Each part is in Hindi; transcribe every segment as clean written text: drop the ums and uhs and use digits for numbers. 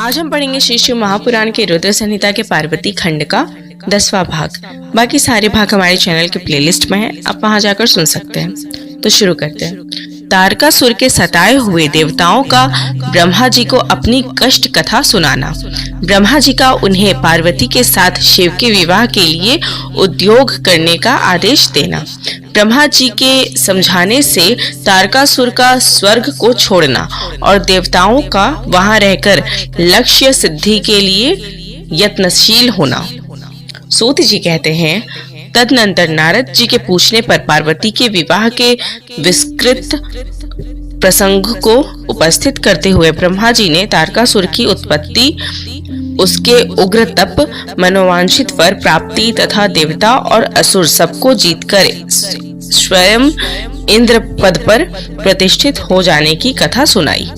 आज हम पढ़ेंगे श्री शिव महापुराण के रुद्र संहिता के पार्वती खंड का 10वां भाग। बाकी सारे भाग हमारे चैनल के प्लेलिस्ट में हैं, आप वहां जाकर सुन सकते हैं। तो शुरू करते हैं। तारकासुर के सताए हुए देवताओं का ब्रह्मा जी को अपनी कष्ट कथा सुनाना। ब्रह्मा जी का उन्हें पार्वती के साथ शिव के विवाह के लिए उद्योग करने का आदेश देना। ब्रह्मा जी के समझाने से तारकासुर का स्वर्ग को छोड़ना और देवताओं का वहां रहकर लक्ष्य सिद्धि के लिए यत्नशील होना। सूत जी कहते हैं, तदनंतर नारद जी के पूछने पर पार्वती के विवाह के विस्तृत प्रसंग को उपस्थित करते हुए ब्रह्मा जी ने तारकासुर की उत्पत्ति, उसके उग्र तप, मनोवांछित वर प्राप्ति तथा देवता और असुर सबको जीतकर स्वयं इंद्र पद पर प्रतिष्ठित हो जाने की कथा सुनाई।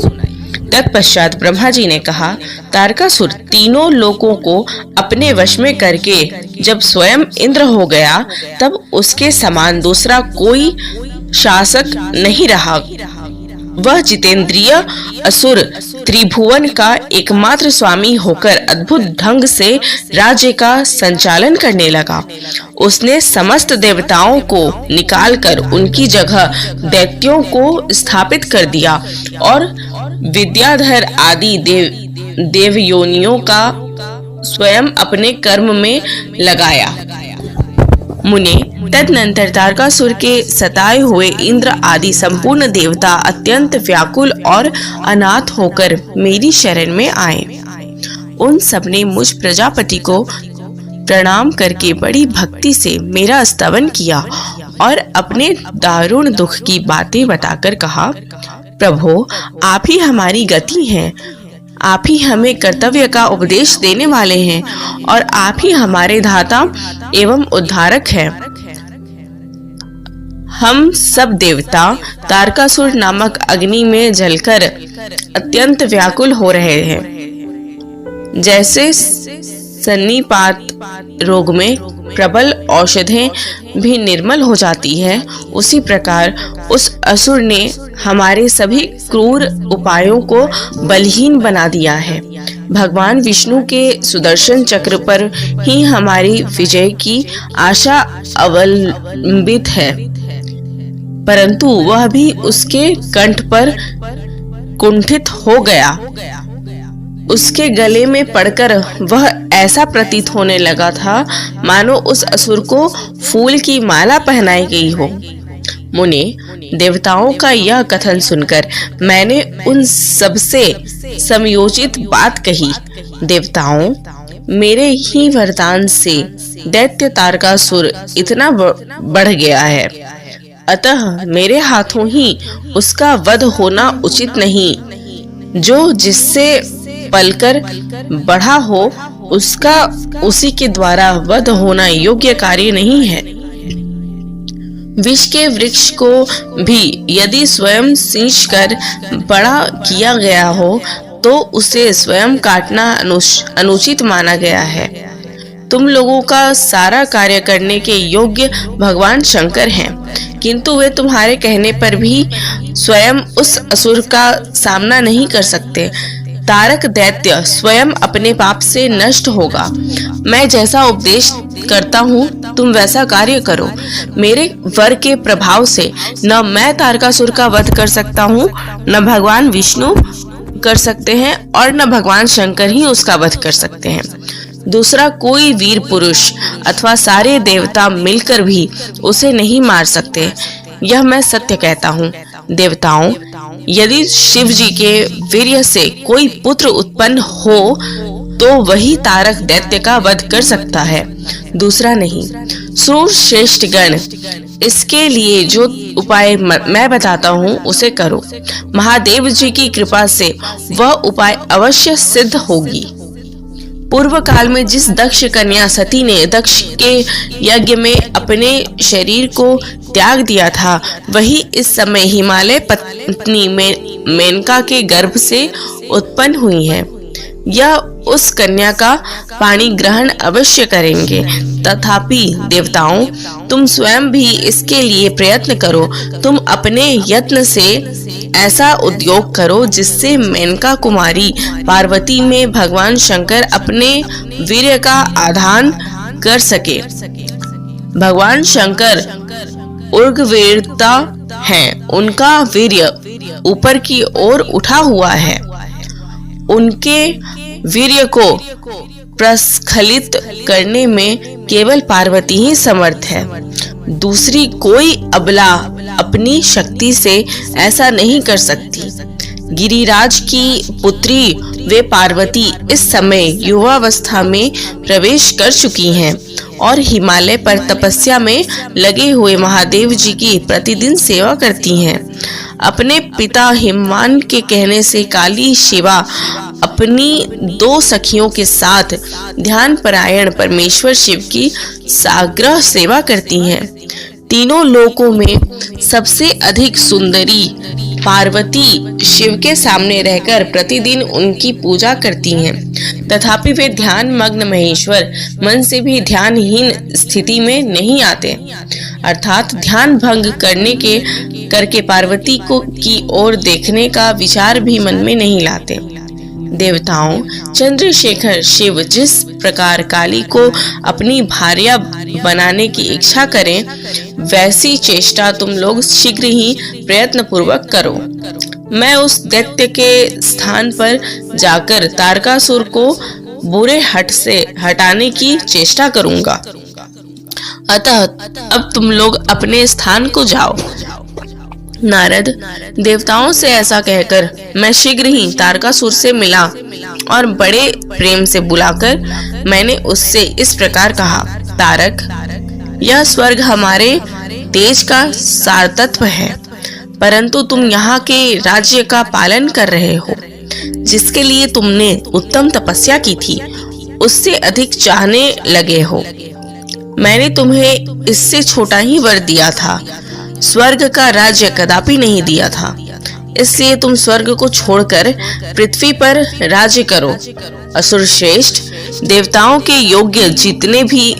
तत्पश्चात ब्रह्मा जी ने कहा, तारकासुर तीनों लोकों को अपने वश में करके जब स्वयं इंद्र हो गया, तब उसके समान दूसरा कोई शासक नहीं रहा। वह जितेंद्रिय असुर त्रिभुवन का एकमात्र स्वामी होकर अद्भुत ढंग से राज्य का संचालन करने लगा। उसने समस्त देवताओं को निकालकर उनकी जगह दैत्यों को स्थापित कर दिया और विद्याधर आदि देवयोनियों का स्वयं अपने कर्म में लगाया। मुने, तदनंतर तारकासुर के सताए हुए इंद्र आदि संपूर्ण देवता अत्यंत व्याकुल और अनाथ होकर मेरी शरण में आए। उन सबने मुझ प्रजापति को प्रणाम करके बड़ी भक्ति से मेरा स्तवन किया और अपने दारुण दुख की बातें बताकर कहा, प्रभो, आप ही हमारी गति हैं, आप ही हमें कर्तव्य का उपदेश देने वाले हैं और आप ही हमारे धाता एवं उद्धारक हैं। हम सब देवता तारकासुर नामक अग्नि में जलकर अत्यंत व्याकुल हो रहे हैं। जैसे सन्निपात रोग में प्रबल औषधें भी निर्मल हो जाती है, उसी प्रकार उस असुर ने हमारे सभी क्रूर उपायों को बलहीन बना दिया है। भगवान विष्णु के सुदर्शन चक्र पर ही हमारी विजय की आशा अवलंबित है, परंतु वह भी उसके कंठ पर कुंठित हो गया। उसके गले में पड़कर वह ऐसा प्रतीत होने लगा था मानो उस असुर को फूल की माला पहनाई गई हो। मुने, देवताओं का यह कथन सुनकर मैंने उन सबसे समयोचित बात कही। देवताओं, मेरे ही वरदान से दैत्य तारकासुर इतना बढ़ गया है, अतः मेरे हाथों ही उसका वध होना उचित नहीं। जो जिससे पलकर बढ़ा हो, उसका उसी के द्वारा वध होना योग्य कार्य नहीं है। विष के वृक्ष को भी यदि स्वयं सींच कर बड़ा किया गया हो, तो उसे स्वयं काटना अनुचित माना गया है। तुम लोगों का सारा कार्य करने के योग्य भगवान शंकर हैं, किंतु वे तुम्हारे कहने पर भी स्वयं उस असुर का सामना नहीं कर सकते। तारक दैत्य स्वयं अपने पाप से नष्ट होगा। मैं जैसा उपदेश करता हूँ, तुम वैसा कार्य करो। मेरे वर के प्रभाव से न मैं तारकासुर का वध कर सकता हूँ, न भगवान विष्णु कर सकते हैं और न भगवान शंकर ही उसका वध कर सकते हैं। दूसरा कोई वीर पुरुष अथवा सारे देवता मिलकर भी उसे नहीं मार सकते। यह मैं सत्य कहता हूँ। देवताओं, यदि शिव जी के वीर्य से कोई पुत्र उत्पन्न हो, तो वही तारक दैत्य का वध कर सकता है, दूसरा नहीं। सूर श्रेष्ठ गण, इसके लिए जो उपाय मैं बताता हूँ उसे करो। महादेव जी की कृपा से वह उपाय अवश्य सिद्ध होगी। पूर्व काल में जिस दक्ष कन्या सती ने दक्ष के यज्ञ में अपने शरीर को त्याग दिया था, वही इस समय हिमालय पत्नी में मेनका के गर्भ से उत्पन्न हुई है। या उस कन्या का पानी ग्रहण अवश्य करेंगे। तथापि देवताओं, तुम स्वयं भी इसके लिए प्रयत्न करो। तुम अपने यत्न से ऐसा उद्योग करो जिससे मेनका कुमारी पार्वती में भगवान शंकर अपने वीर्य का आधान कर सके। भगवान शंकर उग्रवीरता हैं, उनका वीर्य ऊपर की ओर उठा हुआ है। उनके वीर्य को प्रस्खलित करने में केवल पार्वती ही समर्थ है। दूसरी कोई अबला अपनी शक्ति से ऐसा नहीं कर सकती। गिरिराज की पुत्री वे पार्वती इस समय युवावस्था में प्रवेश कर चुकी हैं और हिमालय पर तपस्या में लगे हुए महादेव जी की प्रतिदिन सेवा करती हैं। अपने पिता हिमवान के कहने से काली शिवा अपनी 2 सखियों के साथ ध्यान परायण परमेश्वर शिव की साग्रह सेवा करती हैं। तीनों लोकों में सबसे अधिक सुंदरी पार्वती शिव के सामने रहकर प्रतिदिन उनकी पूजा करती हैं। तथापि वे ध्यान मग्न महेश्वर मन से भी ध्यानहीन स्थिति में नहीं आते, अर्थात ध्यान भंग करके पार्वती को की ओर देखने का विचार भी मन में नहीं लाते। देवताओं, चंद्रशेखर शिव जिस प्रकार काली को अपनी भार्या बनाने की इच्छा करें, वैसी चेष्टा तुम लोग शीघ्र ही प्रयत्न पूर्वक करो। मैं उस दैत्य के स्थान पर जाकर तारकासुर को बुरे हट से हटाने की चेष्टा करूंगा। अतः अब तुम लोग अपने स्थान को जाओ। नारद, देवताओं से ऐसा कहकर मैं शीघ्र ही तारकासुर से मिला और बड़े प्रेम से बुलाकर मैंने उससे इस प्रकार कहा, तारक, यह स्वर्ग हमारे तेज का सारतत्व है, परंतु तुम यहाँ के राज्य का पालन कर रहे हो। जिसके लिए तुमने उत्तम तपस्या की थी, उससे अधिक चाहने लगे हो। मैंने तुम्हें इससे छोटा ही वर दिया था, स्वर्ग का राज्य कदापि नहीं दिया था। इसलिए तुम स्वर्ग को छोड़कर पृथ्वी पर राज्य करो। असुर श्रेष्ठ, देवताओं के योग्य जितने भी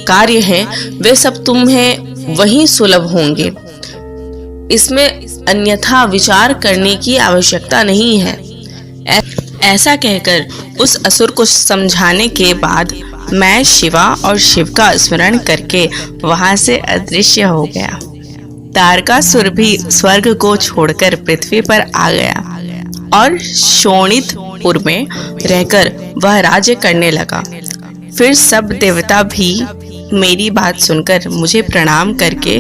कार्य हैं, वे सब तुम्हें वही सुलभ होंगे। इसमें अन्यथा विचार करने की आवश्यकता नहीं है। ऐसा कहकर उस असुर को समझाने के बाद मैं शिवा और शिव का स्मरण करके वहां से अदृश्य हो गया। तारकासुर भी स्वर्ग को छोड़कर पृथ्वी पर आ गया और शोणितपुर में रहकर वह राज्य करने लगा। फिर सब देवता भी मेरी बात सुनकर मुझे प्रणाम करके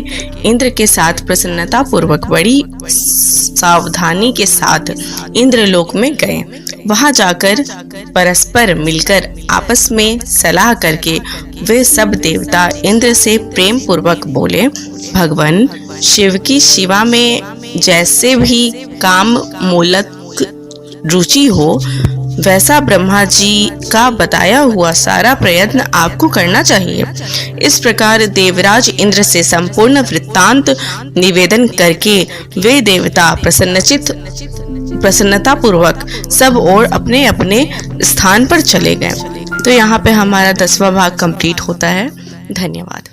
इंद्र के साथ प्रसन्नता पूर्वक बड़ी सावधानी के साथ इंद्रलोक में गए। वहां जाकर परस्पर मिलकर आपस में सलाह करके वे सब देवता इंद्र से प्रेम पूर्वक बोले, भगवान शिव की शिवा में जैसे भी काम मूलक रुचि हो, वैसा ब्रह्मा जी का बताया हुआ सारा प्रयत्न आपको करना चाहिए। इस प्रकार देवराज इंद्र से संपूर्ण वृत्तांत निवेदन करके वे देवता प्रसन्नता पूर्वक सब और अपने अपने स्थान पर चले गए। तो यहाँ पे हमारा 10वां भाग कंप्लीट होता है। धन्यवाद।